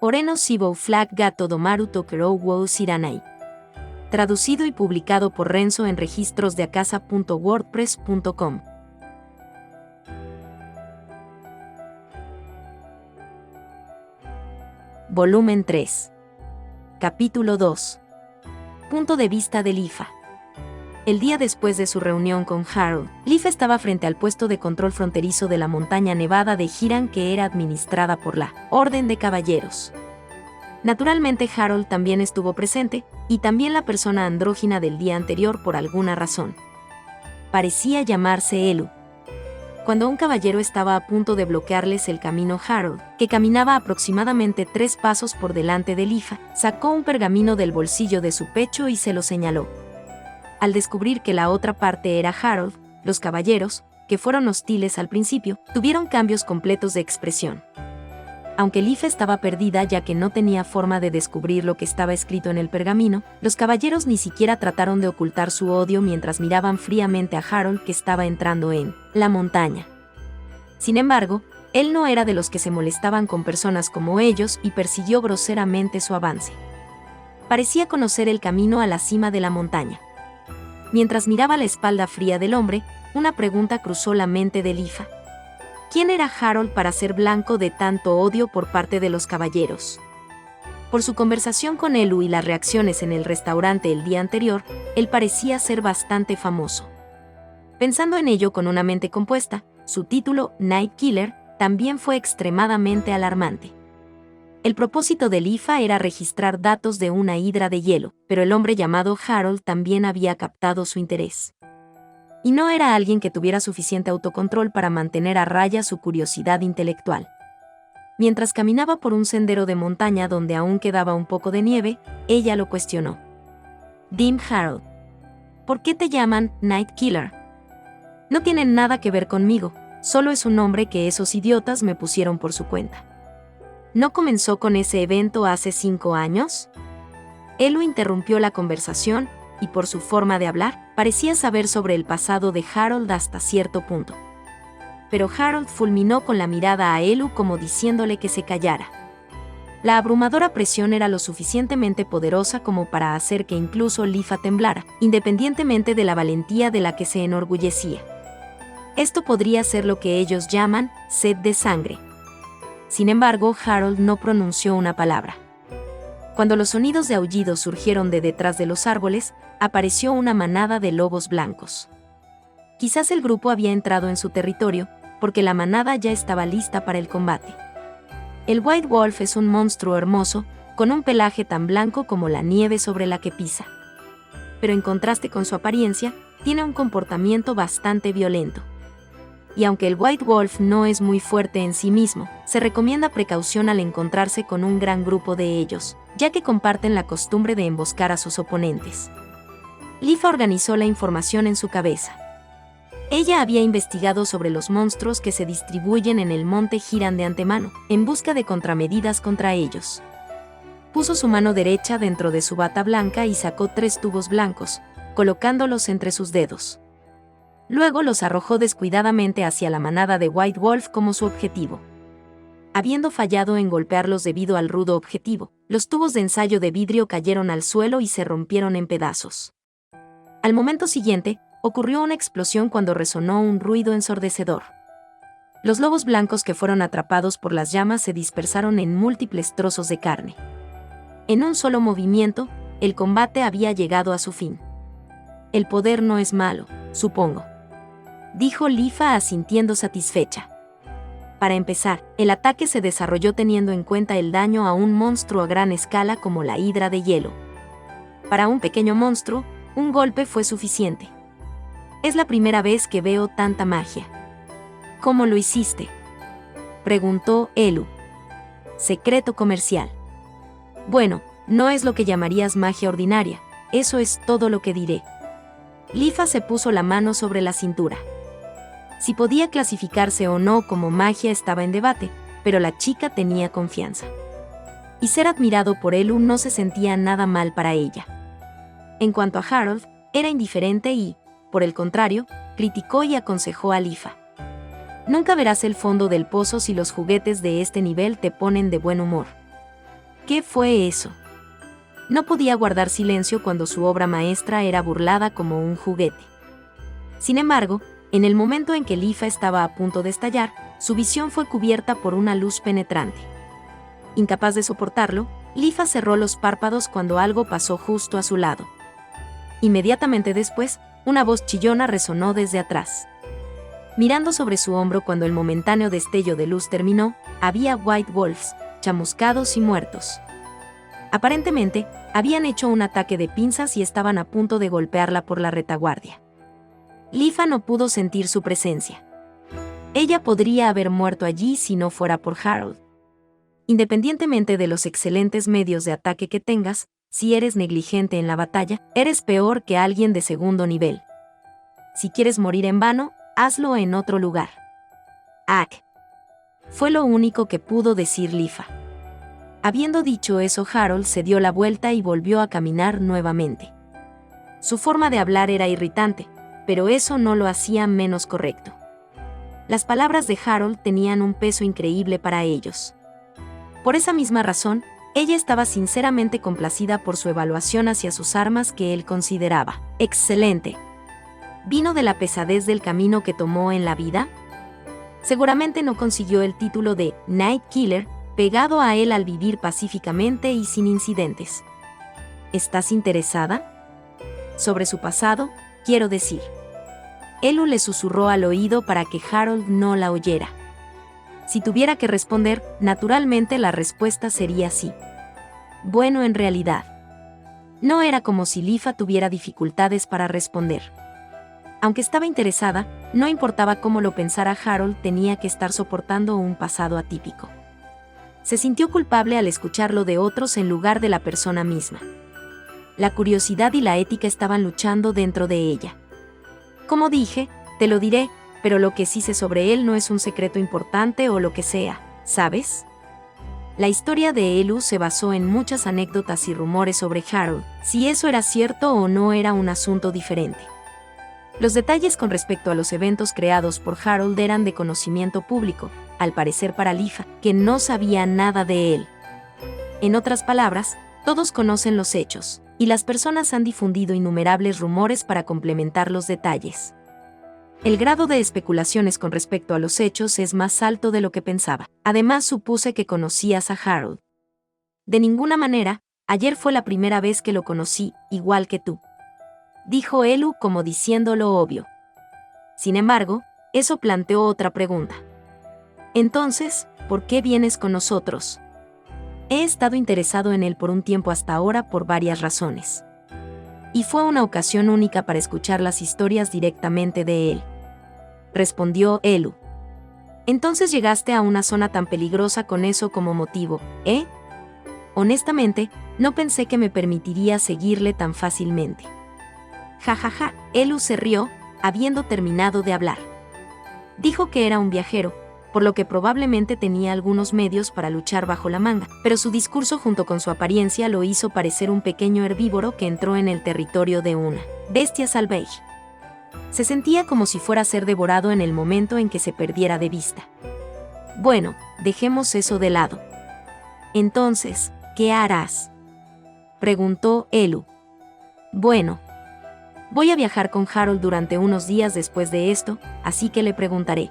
Oreno Sibou Flag Gato Domaru Tokerou Wou Siranai. Traducido y publicado por Renzo en registrosdeacasa.wordpress.com. Volumen 3. Capítulo 2. Punto de vista de Lifa. El día después de su reunión con Harold, Lifa estaba frente al puesto de control fronterizo de la montaña nevada de Hiran, que era administrada por la Orden de Caballeros. Naturalmente Harold también estuvo presente, y también la persona andrógina del día anterior por alguna razón. Parecía llamarse Elu. Cuando un caballero estaba a punto de bloquearles el camino, Harold, que caminaba aproximadamente 3 pasos por delante de Lifa, sacó un pergamino del bolsillo de su pecho y se lo señaló. Al descubrir que la otra parte era Harold, los caballeros, que fueron hostiles al principio, tuvieron cambios completos de expresión. Aunque Lifa estaba perdida ya que no tenía forma de descubrir lo que estaba escrito en el pergamino, los caballeros ni siquiera trataron de ocultar su odio mientras miraban fríamente a Harold, que estaba entrando en la montaña. Sin embargo, él no era de los que se molestaban con personas como ellos y persiguió groseramente su avance. Parecía conocer el camino a la cima de la montaña. Mientras miraba la espalda fría del hombre, una pregunta cruzó la mente de Lifa. ¿Quién era Harold para ser blanco de tanto odio por parte de los caballeros? Por su conversación con Elu y las reacciones en el restaurante el día anterior, él parecía ser bastante famoso. Pensando en ello con una mente compuesta, su título, Night Killer, también fue extremadamente alarmante. El propósito de Lifa era registrar datos de una hidra de hielo, pero el hombre llamado Harold también había captado su interés. Y no era alguien que tuviera suficiente autocontrol para mantener a raya su curiosidad intelectual. Mientras caminaba por un sendero de montaña donde aún quedaba un poco de nieve, ella lo cuestionó. Dime, Harold, ¿por qué te llaman Night Killer? No tiene nada que ver conmigo, solo es un nombre que esos idiotas me pusieron por su cuenta. ¿No comenzó con ese evento hace 5 años? Elu interrumpió la conversación, y por su forma de hablar, parecía saber sobre el pasado de Harold hasta cierto punto. Pero Harold fulminó con la mirada a Elu como diciéndole que se callara. La abrumadora presión era lo suficientemente poderosa como para hacer que incluso Lifa temblara, independientemente de la valentía de la que se enorgullecía. Esto podría ser lo que ellos llaman sed de sangre. Sin embargo, Harold no pronunció una palabra. Cuando los sonidos de aullido surgieron de detrás de los árboles, apareció una manada de lobos blancos. Quizás el grupo había entrado en su territorio, porque la manada ya estaba lista para el combate. El White Wolf es un monstruo hermoso, con un pelaje tan blanco como la nieve sobre la que pisa. Pero en contraste con su apariencia, tiene un comportamiento bastante violento. Y aunque el White Wolf no es muy fuerte en sí mismo, se recomienda precaución al encontrarse con un gran grupo de ellos, ya que comparten la costumbre de emboscar a sus oponentes. Lifa organizó la información en su cabeza. Ella había investigado sobre los monstruos que se distribuyen en el monte Hiran de antemano, en busca de contramedidas contra ellos. Puso su mano derecha dentro de su bata blanca y sacó 3 tubos blancos, colocándolos entre sus dedos. Luego los arrojó descuidadamente hacia la manada de White Wolf como su objetivo. Habiendo fallado en golpearlos debido al rudo objetivo, los tubos de ensayo de vidrio cayeron al suelo y se rompieron en pedazos. Al momento siguiente, ocurrió una explosión cuando resonó un ruido ensordecedor. Los lobos blancos que fueron atrapados por las llamas se dispersaron en múltiples trozos de carne. En un solo movimiento, el combate había llegado a su fin. El poder no es malo, supongo, dijo Lifa asintiendo satisfecha. Para empezar, el ataque se desarrolló teniendo en cuenta el daño a un monstruo a gran escala como la hidra de hielo. Para un pequeño monstruo, un golpe fue suficiente. Es la primera vez que veo tanta magia. ¿Cómo lo hiciste?, preguntó Elu. Secreto comercial. Bueno, no es lo que llamarías magia ordinaria, eso es todo lo que diré. Lifa se puso la mano sobre la cintura. Si podía clasificarse o no como magia estaba en debate, pero la chica tenía confianza. Y ser admirado por Elu no se sentía nada mal para ella. En cuanto a Harold, era indiferente y, por el contrario, criticó y aconsejó a Lifa. Nunca verás el fondo del pozo si los juguetes de este nivel te ponen de buen humor. ¿Qué fue eso? No podía guardar silencio cuando su obra maestra era burlada como un juguete. Sin embargo, en el momento en que Lifa estaba a punto de estallar, su visión fue cubierta por una luz penetrante. Incapaz de soportarlo, Lifa cerró los párpados cuando algo pasó justo a su lado. Inmediatamente después, una voz chillona resonó desde atrás. Mirando sobre su hombro cuando el momentáneo destello de luz terminó, había White Wolves, chamuscados y muertos. Aparentemente, habían hecho un ataque de pinzas y estaban a punto de golpearla por la retaguardia. Lifa no pudo sentir su presencia. Ella podría haber muerto allí si no fuera por Harold. Independientemente de los excelentes medios de ataque que tengas, si eres negligente en la batalla, eres peor que alguien de segundo nivel. Si quieres morir en vano, hazlo en otro lugar. Ak. Fue lo único que pudo decir Lifa. Habiendo dicho eso, Harold se dio la vuelta y volvió a caminar nuevamente. Su forma de hablar era irritante, pero eso no lo hacía menos correcto. Las palabras de Harold tenían un peso increíble para ellos. Por esa misma razón, ella estaba sinceramente complacida por su evaluación hacia sus armas que él consideraba excelente. ¿Vino de la pesadez del camino que tomó en la vida? Seguramente no consiguió el título de Night Killer pegado a él al vivir pacíficamente y sin incidentes. ¿Estás interesada? Sobre su pasado, quiero decir. Elu le susurró al oído para que Harold no la oyera. Si tuviera que responder, naturalmente la respuesta sería sí. Bueno, en realidad. No era como si Lifa tuviera dificultades para responder. Aunque estaba interesada, no importaba cómo lo pensara Harold, tenía que estar soportando un pasado atípico. Se sintió culpable al escucharlo de otros en lugar de la persona misma. La curiosidad y la ética estaban luchando dentro de ella. Como dije, te lo diré, pero lo que sí sé sobre él no es un secreto importante o lo que sea, ¿sabes? La historia de Elu se basó en muchas anécdotas y rumores sobre Harold, si eso era cierto o no era un asunto diferente. Los detalles con respecto a los eventos creados por Harold eran de conocimiento público, al parecer para Lifa, que no sabía nada de él. En otras palabras, todos conocen los hechos, y las personas han difundido innumerables rumores para complementar los detalles. El grado de especulaciones con respecto a los hechos es más alto de lo que pensaba. Además, supuse que conocías a Harold. De ninguna manera, ayer fue la primera vez que lo conocí, igual que tú. Dijo Elu como diciendo lo obvio. Sin embargo, eso planteó otra pregunta. Entonces, ¿por qué vienes con nosotros? He estado interesado en él por un tiempo hasta ahora por varias razones. Y fue una ocasión única para escuchar las historias directamente de él. Respondió Elu. Entonces llegaste a una zona tan peligrosa con eso como motivo, ¿eh? Honestamente, no pensé que me permitiría seguirle tan fácilmente. Jajaja, Elu se rió, habiendo terminado de hablar. Dijo que era un viajero, por lo que probablemente tenía algunos medios para luchar bajo la manga, pero su discurso junto con su apariencia lo hizo parecer un pequeño herbívoro que entró en el territorio de una bestia salvaje. Se sentía como si fuera a ser devorado en el momento en que se perdiera de vista. Bueno, dejemos eso de lado. Entonces, ¿qué harás?, preguntó Elu. Bueno, voy a viajar con Harold durante unos días después de esto, así que le preguntaré.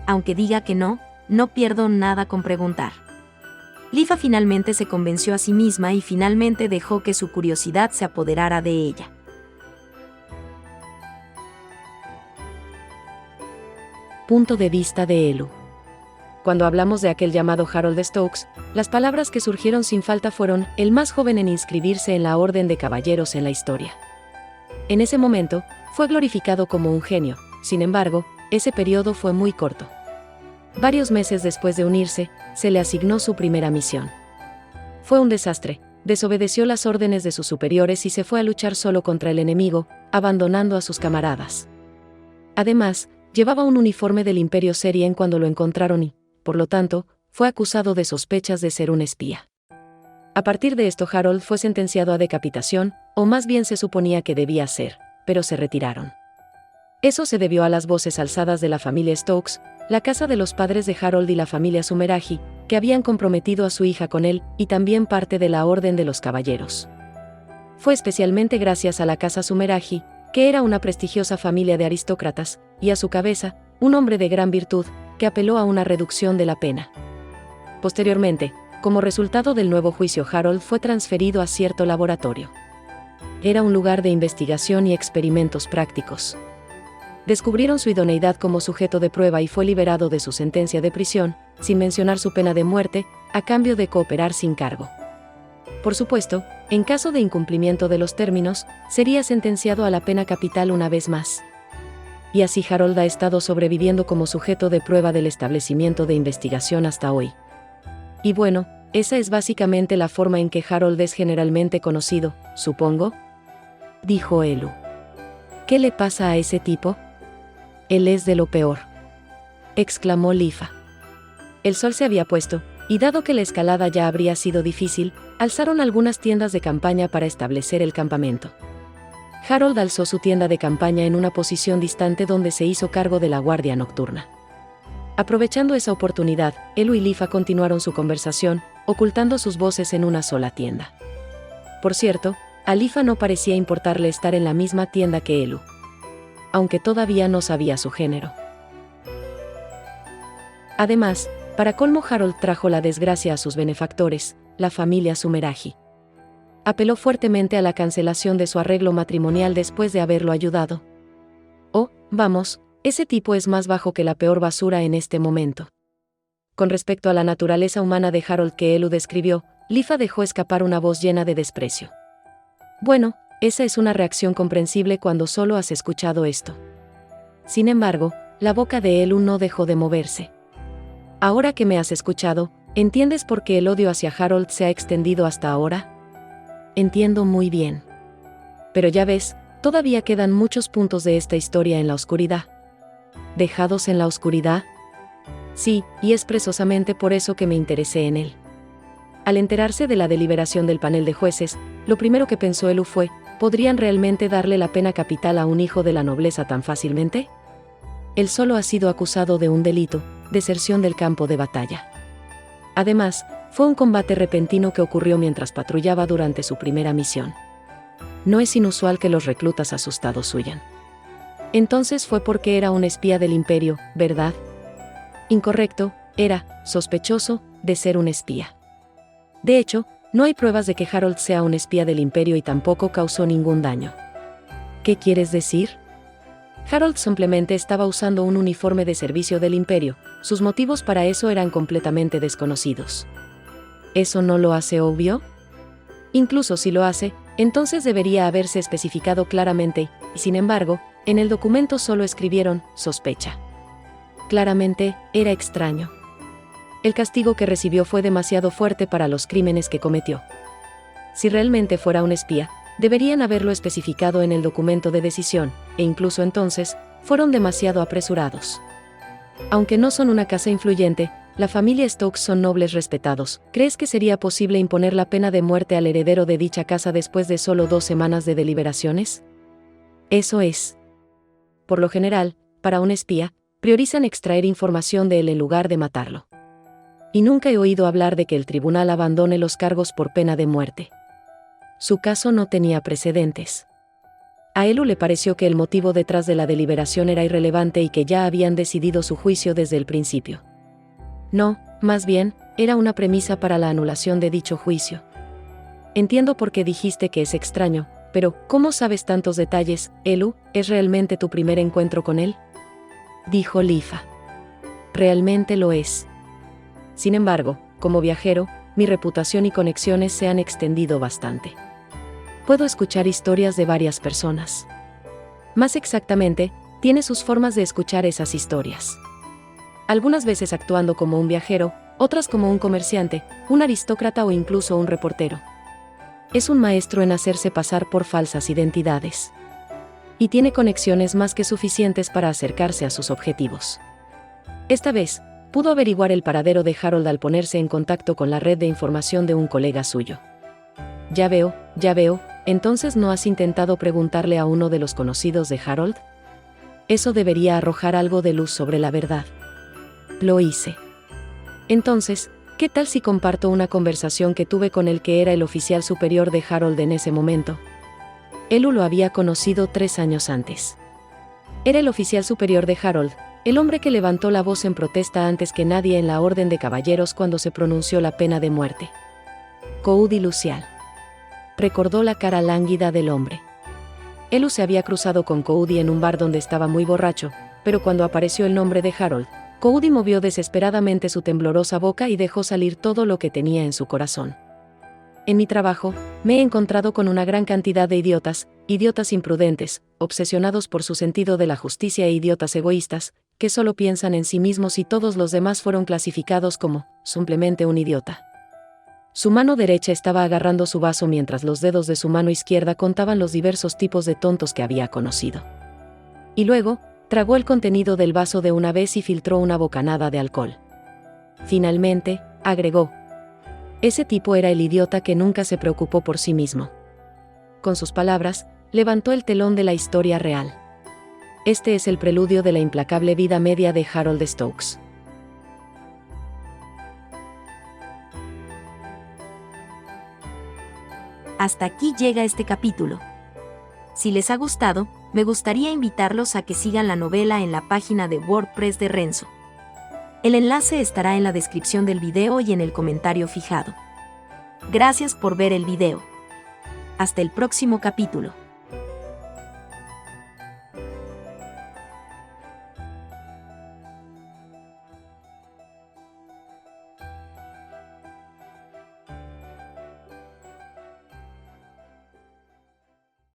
Aunque diga que no, no pierdo nada con preguntar. Lifa finalmente se convenció a sí misma y finalmente dejó que su curiosidad se apoderara de ella. Punto de vista de Elu. Cuando hablamos de aquel llamado Harold Stokes, las palabras que surgieron sin falta fueron el más joven en inscribirse en la Orden de Caballeros en la historia. En ese momento, fue glorificado como un genio, sin embargo, ese periodo fue muy corto. Varios meses después de unirse, se le asignó su primera misión. Fue un desastre, desobedeció las órdenes de sus superiores y se fue a luchar solo contra el enemigo, abandonando a sus camaradas. Además, llevaba un uniforme del Imperio Serien cuando lo encontraron y, por lo tanto, fue acusado de sospechas de ser un espía. A partir de esto, Harold fue sentenciado a decapitación, o más bien se suponía que debía ser, pero se retiraron. Eso se debió a las voces alzadas de la familia Stokes, la casa de los padres de Harold y la familia Sumeraji, que habían comprometido a su hija con él, y también parte de la Orden de los Caballeros. Fue especialmente gracias a la casa Sumeraji, que era una prestigiosa familia de aristócratas, y a su cabeza, un hombre de gran virtud, que apeló a una reducción de la pena. Posteriormente, como resultado del nuevo juicio, Harold fue transferido a cierto laboratorio. Era un lugar de investigación y experimentos prácticos. Descubrieron su idoneidad como sujeto de prueba y fue liberado de su sentencia de prisión, sin mencionar su pena de muerte, a cambio de cooperar sin cargo. Por supuesto, en caso de incumplimiento de los términos, sería sentenciado a la pena capital una vez más. Y así Harold ha estado sobreviviendo como sujeto de prueba del establecimiento de investigación hasta hoy. Y bueno, esa es básicamente la forma en que Harold es generalmente conocido, supongo, dijo Elu. ¿Qué le pasa a ese tipo? Él es de lo peor, exclamó Lifa. El sol se había puesto, y dado que la escalada ya habría sido difícil, alzaron algunas tiendas de campaña para establecer el campamento. Harold alzó su tienda de campaña en una posición distante donde se hizo cargo de la guardia nocturna. Aprovechando esa oportunidad, Elu y Lifa continuaron su conversación, ocultando sus voces en una sola tienda. Por cierto, a Lifa no parecía importarle estar en la misma tienda que Elu, aunque todavía no sabía su género. Además, para colmo, Harold trajo la desgracia a sus benefactores, la familia Sumeraji. Apeló fuertemente a la cancelación de su arreglo matrimonial después de haberlo ayudado. Oh, vamos, ese tipo es más bajo que la peor basura en este momento. Con respecto a la naturaleza humana de Harold que Elu describió, Lifa dejó escapar una voz llena de desprecio. Bueno, esa es una reacción comprensible cuando solo has escuchado esto. Sin embargo, la boca de Elu no dejó de moverse. Ahora que me has escuchado, ¿entiendes por qué el odio hacia Harold se ha extendido hasta ahora? Entiendo muy bien. Pero ya ves, todavía quedan muchos puntos de esta historia en la oscuridad. ¿Dejados en la oscuridad? Sí, y es precisamente por eso que me interesé en él. Al enterarse de la deliberación del panel de jueces, lo primero que pensó Elu fue, ¿podrían realmente darle la pena capital a un hijo de la nobleza tan fácilmente? Él solo ha sido acusado de un delito, deserción del campo de batalla. Además, fue un combate repentino que ocurrió mientras patrullaba durante su primera misión. No es inusual que los reclutas asustados huyan. Entonces fue porque era un espía del Imperio, ¿verdad? Incorrecto, era sospechoso de ser un espía. De hecho, no hay pruebas de que Harold sea un espía del Imperio y tampoco causó ningún daño. ¿Qué quieres decir? Harold simplemente estaba usando un uniforme de servicio del Imperio, sus motivos para eso eran completamente desconocidos. ¿Eso no lo hace obvio? Incluso si lo hace, entonces debería haberse especificado claramente, y sin embargo, en el documento solo escribieron sospecha. Claramente, era extraño. El castigo que recibió fue demasiado fuerte para los crímenes que cometió. Si realmente fuera un espía, deberían haberlo especificado en el documento de decisión, e incluso entonces, fueron demasiado apresurados. Aunque no son una casa influyente, la familia Stokes son nobles respetados. ¿Crees que sería posible imponer la pena de muerte al heredero de dicha casa después de solo 2 semanas de deliberaciones? Eso es. Por lo general, para un espía, priorizan extraer información de él en lugar de matarlo. Y nunca he oído hablar de que el tribunal abandone los cargos por pena de muerte. Su caso no tenía precedentes. A Elu le pareció que el motivo detrás de la deliberación era irrelevante y que ya habían decidido su juicio desde el principio. No, más bien, era una premisa para la anulación de dicho juicio. Entiendo por qué dijiste que es extraño, pero ¿cómo sabes tantos detalles, Elu? ¿Es realmente tu primer encuentro con él? Dijo Lifa. Realmente lo es. Sin embargo, como viajero, mi reputación y conexiones se han extendido bastante. Puedo escuchar historias de varias personas. Más exactamente, tiene sus formas de escuchar esas historias. Algunas veces actuando como un viajero, otras como un comerciante, un aristócrata o incluso un reportero. Es un maestro en hacerse pasar por falsas identidades. Y tiene conexiones más que suficientes para acercarse a sus objetivos. Esta vez, pudo averiguar el paradero de Harold al ponerse en contacto con la red de información de un colega suyo. Ya veo, entonces ¿no has intentado preguntarle a uno de los conocidos de Harold? Eso debería arrojar algo de luz sobre la verdad. Lo hice. Entonces, ¿qué tal si comparto una conversación que tuve con el que era el oficial superior de Harold en ese momento? Elu lo había conocido 3 años antes. Era el oficial superior de Harold, el hombre que levantó la voz en protesta antes que nadie en la Orden de Caballeros cuando se pronunció la pena de muerte. Cody Lucial. Recordó la cara lánguida del hombre. Elu se había cruzado con Cody en un bar donde estaba muy borracho, pero cuando apareció el nombre de Harold, Cody movió desesperadamente su temblorosa boca y dejó salir todo lo que tenía en su corazón. En mi trabajo, me he encontrado con una gran cantidad de idiotas imprudentes, obsesionados por su sentido de la justicia e idiotas egoístas, que solo piensan en sí mismos y todos los demás fueron clasificados como, simplemente un idiota. Su mano derecha estaba agarrando su vaso mientras los dedos de su mano izquierda contaban los diversos tipos de tontos que había conocido. Y luego, tragó el contenido del vaso de una vez y filtró una bocanada de alcohol. Finalmente, agregó: ese tipo era el idiota que nunca se preocupó por sí mismo. Con sus palabras, levantó el telón de la historia real. Este es el preludio de la implacable vida media de Harold Stokes. Hasta aquí llega este capítulo. Si les ha gustado, me gustaría invitarlos a que sigan la novela en la página de WordPress de Renzo. El enlace estará en la descripción del video y en el comentario fijado. Gracias por ver el video. Hasta el próximo capítulo.